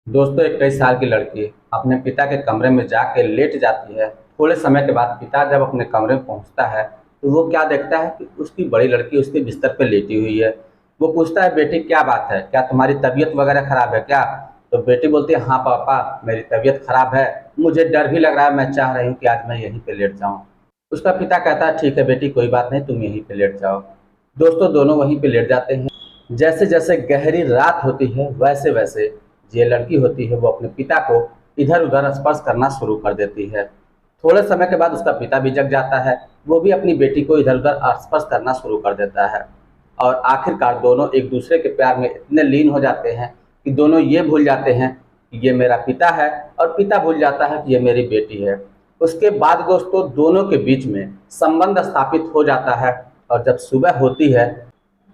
दोस्तों, 21 साल की लड़की अपने पिता के कमरे में जाके लेट जाती है। थोड़े समय के बाद पिता जब अपने कमरे में पहुंचता है तो वो क्या देखता है कि उसकी बड़ी लड़की उसके बिस्तर पर लेटी हुई है। वो पूछता है, बेटी क्या बात है, क्या तुम्हारी तबीयत वगैरह खराब है क्या? तो बेटी बोलती है, हाँ पापा, मेरी तबीयत खराब है, मुझे डर भी लग रहा है, मैं चाह रही हूँ कि आज मैं यहीं पे लेट जाऊँ। उसका पिता कहता है, ठीक है बेटी, कोई बात नहीं, तुम यहीं पे लेट जाओ। दोस्तों, दोनों वहीं पे लेट जाते हैं। जैसे जैसे गहरी रात होती है वैसे वैसे ये लड़की होती है वो अपने पिता को इधर उधर स्पर्श करना शुरू कर देती है। थोड़े समय के बाद उसका पिता भी जग जाता है। वो भी अपनी बेटी को इधर उधर स्पर्श करना शुरू कर देता है। और आखिरकार दोनों एक दूसरे के प्यार में इतने लीन हो जाते हैं कि दोनों ये भूल जाते हैं कि ये मेरा पिता है, और पिता भूल जाता है कि ये मेरी बेटी है। उसके बाद दोस्तों, दोनों के बीच में संबंध स्थापित हो जाता है। और जब सुबह होती है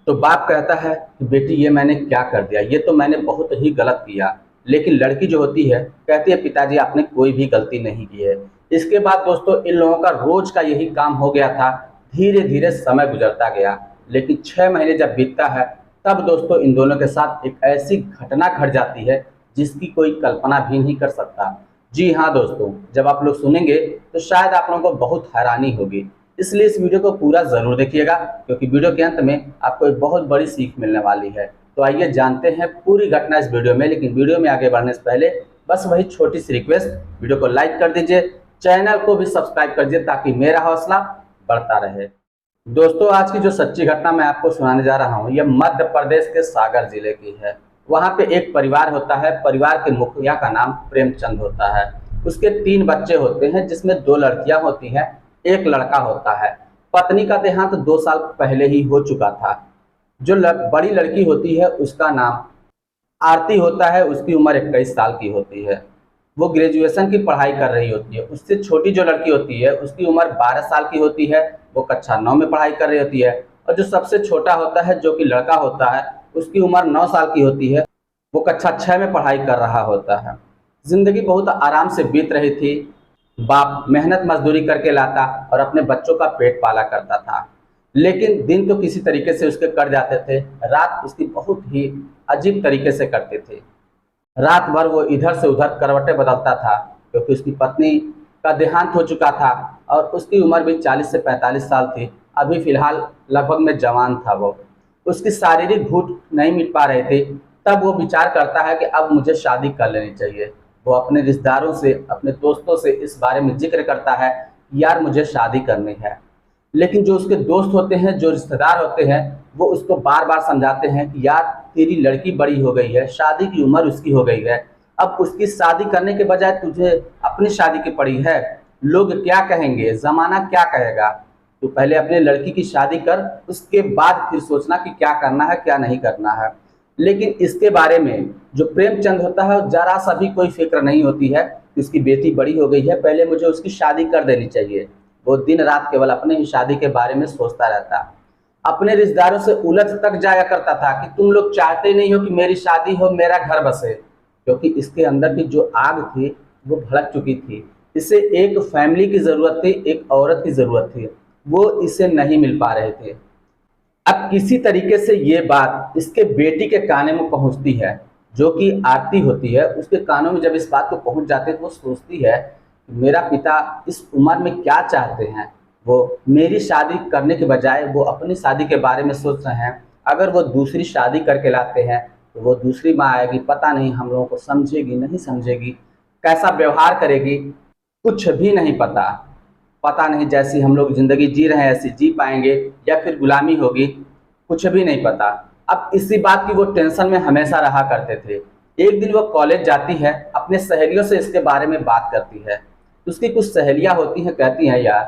तो बाप कहता है कि बेटी, ये मैंने क्या कर दिया, ये तो मैंने बहुत ही गलत किया। लेकिन लड़की जो होती है कहती है, पिताजी आपने कोई भी गलती नहीं की है। इसके बाद दोस्तों, इन लोगों का रोज का यही काम हो गया था। धीरे धीरे समय गुजरता गया, लेकिन 6 महीने जब बीतता है तब दोस्तों इन दोनों के साथ एक ऐसी घटना घट जाती है जिसकी कोई कल्पना भी नहीं कर सकता। जी हाँ दोस्तों, जब आप लोग सुनेंगे तो शायद आप लोगों को बहुत हैरानी होगी। इसलिए इस वीडियो को पूरा ज़रूर देखिएगा, क्योंकि वीडियो के अंत में आपको एक बहुत बड़ी सीख मिलने वाली है। तो आइए जानते हैं पूरी घटना इस वीडियो में। लेकिन वीडियो में आगे बढ़ने से पहले बस वही छोटी सी रिक्वेस्ट, वीडियो को लाइक कर दीजिए, चैनल को भी सब्सक्राइब कर दीजिए ताकि मेरा हौसला बढ़ता रहे। दोस्तों, आज की जो सच्ची घटना मैं आपको सुनाने जा रहा हूँ, यह मध्य प्रदेश के सागर जिले की है। वहाँ पे एक परिवार होता है। परिवार के मुखिया का नाम प्रेमचंद होता है। उसके 3 बच्चे होते हैं, जिसमें 2 लड़कियां होती हैं, एक लड़का होता है। पत्नी का देहांत 2 साल पहले ही हो चुका था। जो बड़ी लड़की होती है उसका नाम आरती होता है। उसकी उम्र 21 साल की होती है। वो ग्रेजुएशन की पढ़ाई कर रही होती है। उससे छोटी जो लड़की होती है उसकी उम्र 12 साल की होती है। वो कक्षा 9 में पढ़ाई कर रही होती है। और जो सबसे छोटा होता है, जो कि लड़का होता है, उसकी उम्र 9 साल की होती है। वो कक्षा 6 में पढ़ाई कर रहा होता है। जिंदगी बहुत आराम से बीत रही थी। बाप मेहनत मजदूरी करके लाता और अपने बच्चों का पेट पाला करता था। लेकिन दिन तो किसी तरीके से उसके कट जाते थे, रात उसकी बहुत ही अजीब तरीके से कटती थी। रात भर वो इधर से उधर करवटें बदलता था, क्योंकि उसकी पत्नी का देहांत हो चुका था और उसकी उम्र भी 40 से 45 साल थी। अभी फिलहाल लगभग में जवान था वो। उसकी शारीरिक भूख नहीं मिट पा रही थी। तब वो विचार करता है कि अब मुझे शादी कर लेनी चाहिए। वो अपने रिश्तेदारों से, अपने दोस्तों से इस बारे में जिक्र करता है, यार मुझे शादी करनी है। लेकिन जो उसके दोस्त होते हैं, जो रिश्तेदार होते हैं, वो उसको बार बार समझाते हैं कि यार तेरी लड़की बड़ी हो गई है, शादी की उम्र उसकी हो गई है, अब उसकी शादी करने के बजाय तुझे अपनी शादी की पड़ी है। लोग क्या कहेंगे, जमाना क्या कहेगा। तो पहले अपने लड़की की शादी कर, उसके बाद फिर सोचना कि क्या करना है क्या नहीं करना है। लेकिन इसके बारे में जो प्रेमचंद होता है जरा सा भी कोई फिक्र नहीं होती है कि उसकी बेटी बड़ी हो गई है, पहले मुझे उसकी शादी कर देनी चाहिए। वो दिन रात केवल अपने ही शादी के बारे में सोचता रहता। अपने रिश्तेदारों से उलझ तक जाया करता था कि तुम लोग चाहते नहीं हो कि मेरी शादी हो, मेरा घर बसे। क्योंकि इसके अंदर की जो आग थी वो भड़क चुकी थी। इसे एक फैमिली की ज़रूरत थी, एक औरत की ज़रूरत थी। वो इसे नहीं मिल पा रहे थे। अब किसी तरीके से ये बात इसके बेटी के कानों में पहुंचती है, जो कि आरती होती है। उसके कानों में जब इस बात को पहुंच जाते हैं तो वो सोचती है कि मेरा पिता इस उम्र में क्या चाहते हैं। वो मेरी शादी करने के बजाय वो अपनी शादी के बारे में सोच रहे हैं। अगर वो दूसरी शादी करके लाते हैं तो वो दूसरी माँ आएगी, पता नहीं हम लोगों को समझेगी नहीं समझेगी, कैसा व्यवहार करेगी, कुछ भी नहीं पता। पता नहीं जैसी हम लोग ज़िंदगी जी रहे हैं ऐसी जी पाएंगे या फिर गुलामी होगी, कुछ भी नहीं पता। अब इसी बात की वो टेंशन में हमेशा रहा करते थे। एक दिन वो कॉलेज जाती है, अपने सहेलियों से इसके बारे में बात करती है। उसकी कुछ सहेलियां होती हैं, कहती हैं यार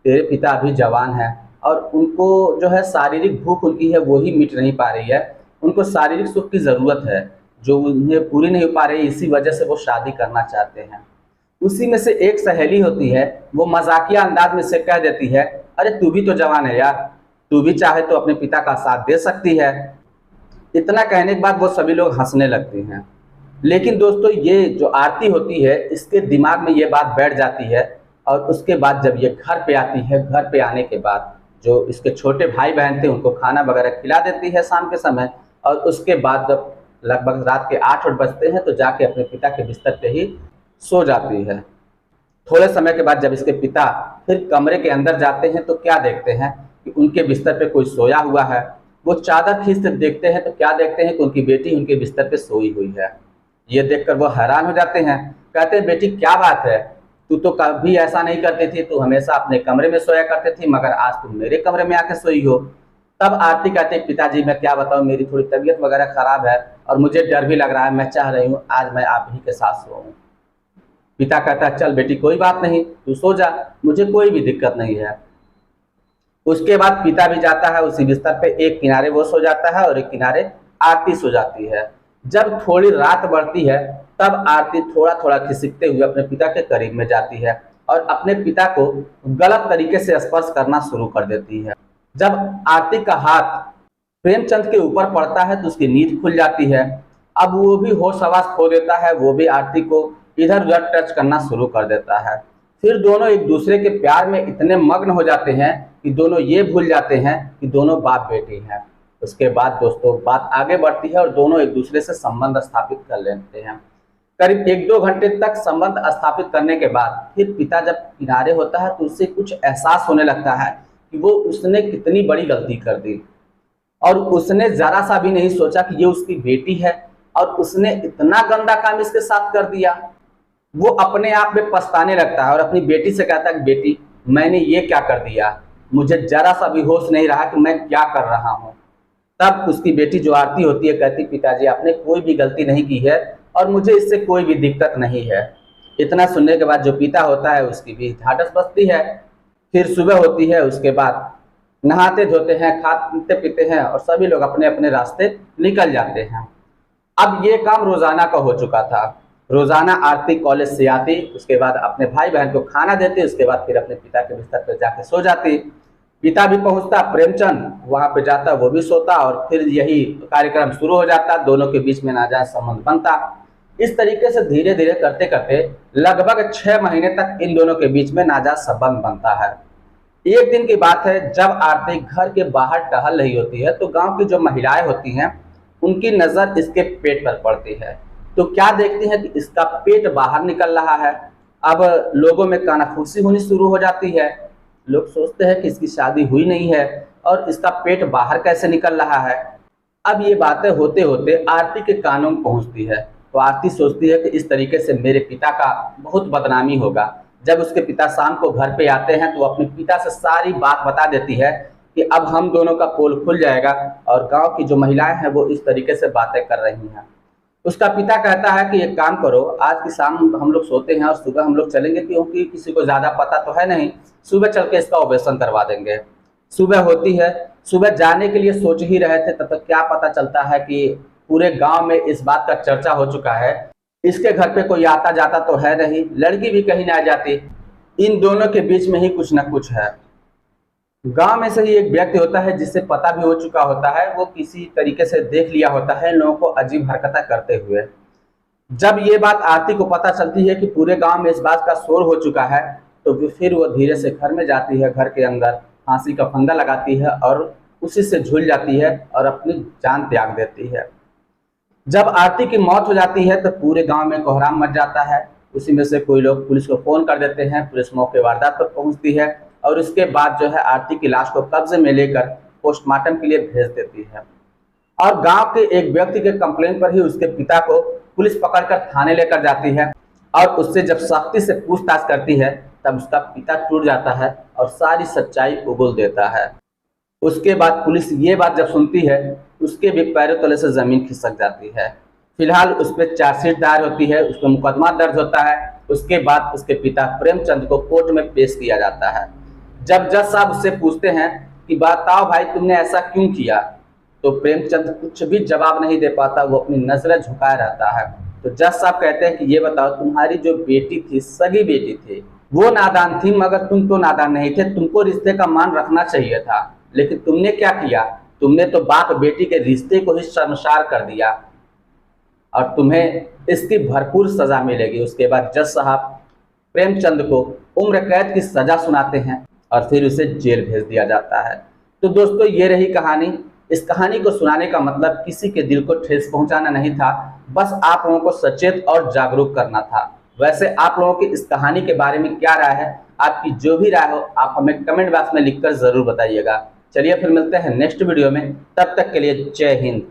तेरे पिता अभी जवान हैं और उनको जो है शारीरिक भूख उनकी है वो ही मिट नहीं पा रही है। उनको शारीरिक सुख की ज़रूरत है जो उन्हें पूरी नहीं हो पा रही, इसी वजह से वो शादी करना चाहते हैं। उसी में से एक सहेली होती है, वो मजाकिया अंदाज में से कह देती है, अरे तू भी तो जवान है यार, तू भी चाहे तो अपने पिता का साथ दे सकती है। इतना कहने के बाद वो सभी लोग हंसने लगते हैं। लेकिन दोस्तों, ये जो आरती होती है इसके दिमाग में ये बात बैठ जाती है। और उसके बाद जब ये घर पे आती है, घर पे आने के बाद जो इसके छोटे भाई बहन थे उनको खाना वगैरह खिला देती है शाम के समय। और उसके बाद जब लगभग रात के 8 बजते हैं तो जाके अपने पिता के बिस्तर पे ही सो जाती है। थोड़े समय के बाद जब इसके पिता फिर कमरे के अंदर जाते हैं तो क्या देखते हैं कि उनके बिस्तर पे कोई सोया हुआ है। वो चादर खींचते देखते हैं तो क्या देखते हैं कि उनकी बेटी उनके बिस्तर पे सोई हुई है। ये देखकर वो हैरान हो जाते हैं, कहते हैं बेटी क्या बात है, तू तो कभी ऐसा नहीं करती थी, तू हमेशा अपने कमरे में सोया करती थी, मगर आज तुम मेरे कमरे में आके सोई हो। तब आरती कहते हैं पिताजी मैं क्या बताऊं, मेरी थोड़ी तबीयत वगैरह खराब है और मुझे डर भी लग रहा है, मैं चाह रही हूँ आज मैं आप ही के साथ सोऊं। पिता कहता है चल बेटी कोई बात नहीं, तू सो जा, मुझे कोई भी दिक्कत नहीं है। उसके बाद पिता भी जाता है उसी बिस्तर पे, एक किनारे वो सो जाता है और एक किनारे आरती सो जाती है। जब थोड़ी रात बढ़ती है तब आरती थोड़ा थोड़ा खिसकते हुए अपने पिता के करीब में जाती है और अपने पिता को गलत तरीके से स्पर्श करना शुरू कर देती है। जब आरती का हाथ प्रेमचंद के ऊपर पड़ता है तो उसकी नींद खुल जाती है। अब वो भी होश हवास खो देता है, वो भी आरती को इधर उधर टच करना शुरू कर देता है। फिर दोनों एक दूसरे के प्यार में इतने मग्न हो जाते हैं कि दोनों ये भूल जाते हैं कि दोनों बाप बेटी हैं। उसके बाद दोस्तों बात आगे बढ़ती है और दोनों एक दूसरे से संबंध स्थापित कर लेते हैं। करीब 1-2 घंटे तक संबंध स्थापित करने के बाद फिर पिता जब किनारे होता है तो उससे कुछ एहसास होने लगता है कि वो उसने कितनी बड़ी गलती कर दी और उसने जरा सा भी नहीं सोचा कि ये उसकी बेटी है और उसने इतना गंदा काम इसके साथ कर दिया। वो अपने आप में पछताने लगता है और अपनी बेटी से कहता है कि बेटी मैंने ये क्या कर दिया, मुझे जरा सा भी होश नहीं रहा कि मैं क्या कर रहा हूँ। तब उसकी बेटी जो आरती होती है कहती पिताजी आपने कोई भी गलती नहीं की है और मुझे इससे कोई भी दिक्कत नहीं है। इतना सुनने के बाद जो पिता होता है उसकी भी ढाढ़स बसती है। फिर सुबह होती है, उसके बाद नहाते धोते हैं, खाते पीते हैं और सभी लोग अपने अपने रास्ते निकल जाते हैं। अब ये काम रोजाना का हो चुका था। रोजाना आरती कॉलेज से आती, उसके बाद अपने भाई बहन को खाना देती, उसके बाद फिर अपने पिता के बिस्तर पर जाके सो जाती। पिता भी पहुंचता, प्रेमचंद वहां पे जाता, वो भी सोता और फिर यही कार्यक्रम शुरू हो जाता, दोनों के बीच में नाजायज संबंध बनता। इस तरीके से धीरे धीरे करते करते लगभग 6 महीने तक इन दोनों के बीच में नाजायज संबंध बनता है। एक दिन की बात है, जब आरती घर के बाहर टहल रही होती है तो गांव की जो महिलाएं होती हैं उनकी नजर इसके पेट पर पड़ती है। तो क्या देखती है कि इसका पेट बाहर निकल रहा है। अब लोगों में कानाफूसी होनी शुरू हो जाती है। लोग सोचते हैं कि इसकी शादी हुई नहीं है और इसका पेट बाहर कैसे निकल रहा है। अब ये बातें होते होते आरती के कानों में पहुंचती है तो आरती सोचती है कि इस तरीके से मेरे पिता का बहुत बदनामी होगा। जब उसके पिता शाम को घर पे आते हैं तो अपने पिता से सारी बात बता देती है कि अब हम दोनों का पोल खुल जाएगा और गांव की जो महिलाएं हैं वो इस तरीके से बातें कर रही हैं। उसका पिता कहता है कि एक काम करो, आज की शाम हम लोग सोते हैं और सुबह हम लोग चलेंगे, क्योंकि किसी को ज़्यादा पता तो है नहीं, सुबह चल के इसका ऑपरेशन करवा देंगे। सुबह होती है, सुबह जाने के लिए सोच ही रहे थे तब तक क्या पता चलता है कि पूरे गांव में इस बात का चर्चा हो चुका है। इसके घर पे कोई आता जाता तो है नहीं, लड़की भी कहीं ना जाती, इन दोनों के बीच में ही कुछ ना कुछ है। गांव में से ही एक व्यक्ति होता है जिससे पता भी हो चुका होता है, वो किसी तरीके से देख लिया होता है लोगों को अजीब हरकतें करते हुए। जब ये बात आरती को पता चलती है कि पूरे गांव में इस बात का शोर हो चुका है तो फिर वो धीरे से घर में जाती है, घर के अंदर फांसी का फंदा लगाती है और उसी से झूल जाती है और अपनी जान त्याग देती है। जब आरती की मौत हो जाती है तो पूरे गांव में कोहराम मच जाता है। उसी में से कोई लोग पुलिस को फोन कर देते हैं, पुलिस मौके वारदात पर पहुंचती है और उसके बाद जो है आरती की लाश को कब्जे में लेकर पोस्टमार्टम के लिए भेज देती है। और गांव के एक व्यक्ति के कंप्लेन पर ही उसके पिता को पुलिस पकड़कर थाने लेकर जाती है और उससे जब सख्ती से पूछताछ करती है तब उसका पिता टूट जाता है और सारी सच्चाई उगल देता है। उसके बाद पुलिस ये बात जब सुनती है उसके भी पैरों तले से जमीन खिसक जाती है। फिलहाल उस पर चार्जशीट दायर होती है, उस पर मुकदमा दर्ज होता है। उसके बाद उसके पिता प्रेमचंद को कोर्ट में पेश किया जाता है। जब जज साहब उससे पूछते हैं कि बताओ भाई तुमने ऐसा क्यों किया, तो प्रेमचंद कुछ भी जवाब नहीं दे पाता, वो अपनी नजरें झुकाए रहता है। तो जज साहब कहते हैं कि ये बताओ तुम्हारी जो बेटी थी, सगी बेटी थी, वो नादान थी मगर तुम तो नादान नहीं थे, तुमको रिश्ते का मान रखना चाहिए था, लेकिन तुमने क्या किया, तुमने तो बाप बेटी के रिश्ते को ही शर्मसार कर दिया और तुम्हें इसकी भरपूर सजा मिलेगी। उसके बाद जज साहब प्रेमचंद को उम्र कैद की सजा सुनाते हैं और फिर उसे जेल भेज दिया जाता है। तो दोस्तों ये रही कहानी। इस कहानी को सुनाने का मतलब किसी के दिल को ठेस पहुंचाना नहीं था, बस आप लोगों को सचेत और जागरूक करना था। वैसे आप लोगों की इस कहानी के बारे में क्या राय है? आपकी जो भी राय हो आप हमें कमेंट बॉक्स में लिखकर ज़रूर बताइएगा। चलिए फिर मिलते हैं नेक्स्ट वीडियो में, तब तक के लिए जय हिंद।